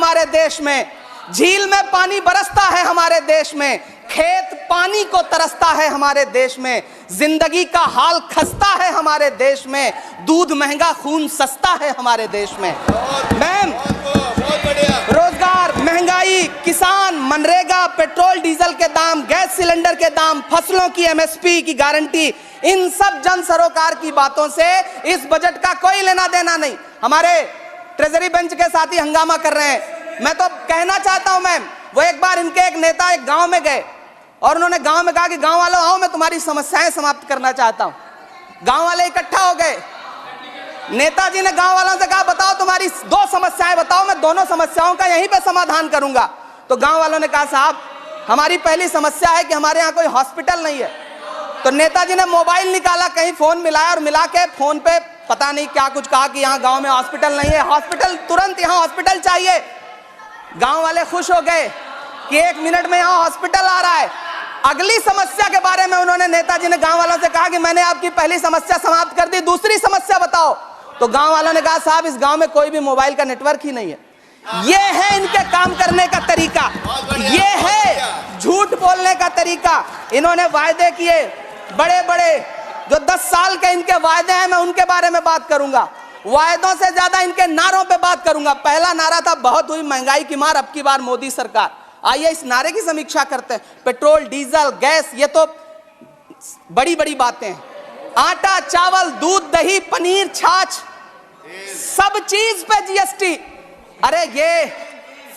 हमारे देश में, झील में पानी बरसता है हमारे देश में, खेत पानी को तरसता है हमारे देश में, जिंदगी का हाल खस्ता है हमारे देश में, दूध महंगा खून सस्ता है हमारे देश में। मैम, रोजगार, महंगाई, किसान, मनरेगा, पेट्रोल डीजल के दाम, गैस सिलेंडर के दाम, फसलों की एमएसपी की गारंटी, इन सब जन सरोकार की बातों से इस बजट का कोई लेना देना नहीं। हमारे ट्रेजरी बेंच के साथी हंगामा कर रहे हैं। मैं तो कहना चाहता हूं मैम, वो एक बार इनके एक नेता एक गांव में गए और उन्होंने गांव में कहा कि गांव वालों आओ, मैं तुम्हारी समस्याएं समाप्त करना चाहता हूं। गांव वाले इकट्ठा हो गए। नेताजी ने गांव वालों से कहा बताओ तुम्हारी 2 समस्याएं बताओ, मैं दोनों समस्याओं का यहीं पे समाधान करूंगा। तो गांव वालों ने कहा साहब हमारी पहली समस्या है कि हमारे यहाँ कोई हॉस्पिटल नहीं है। तो नेताजी ने मोबाइल निकाला, कहीं फोन मिलाया और मिला के फोन पे पता नहीं क्या कुछ कहा कि यहाँ गांव में हॉस्पिटल नहीं है, हॉस्पिटल तुरंत, यहाँ हॉस्पिटल चाहिए। गांव वाले खुश हो गए कि 1 मिनट में यहाँ हॉस्पिटल आ रहा है। अगली समस्या के बारे में उन्होंने, नेताजी ने गांव वालों से कहा कि मैंने आपकी पहली समस्या समाप्त कर दी, दूसरी समस्या बताओ। तो गांव वालों ने कहा साहब इस गांव में कोई भी मोबाइल का नेटवर्क ही नहीं है। ये है इनके काम करने का तरीका, ये है झूठ बोलने का तरीका। इन्होंने वायदे किए बड़े बड़े, जो 10 साल के इनके वायदे हैं, मैं उनके बारे में बात करूंगा। वायदों से ज्यादा इनके नारों पे बात करूंगा। पहला नारा था बहुत हुई महंगाई की मार, अब की बार मोदी सरकार। आइए इस नारे की समीक्षा करते हैं। पेट्रोल, डीजल, गैस, ये तो बड़ी बड़ी बातें हैं। आटा, चावल, दूध, दही, पनीर, छाछ, सब चीज पे जीएसटी। अरे ये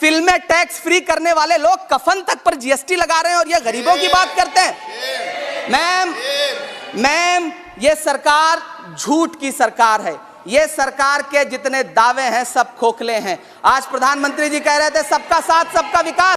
फिल्में टैक्स फ्री करने वाले लोग कफन तक पर जीएसटी लगा रहे हैं और ये गरीबों की बात करते हैं। मैम, ये सरकार झूठ की सरकार है। ये सरकार के जितने दावे हैं सब खोखले हैं। आज प्रधानमंत्री जी कह रहे थे सबका साथ सबका विकास।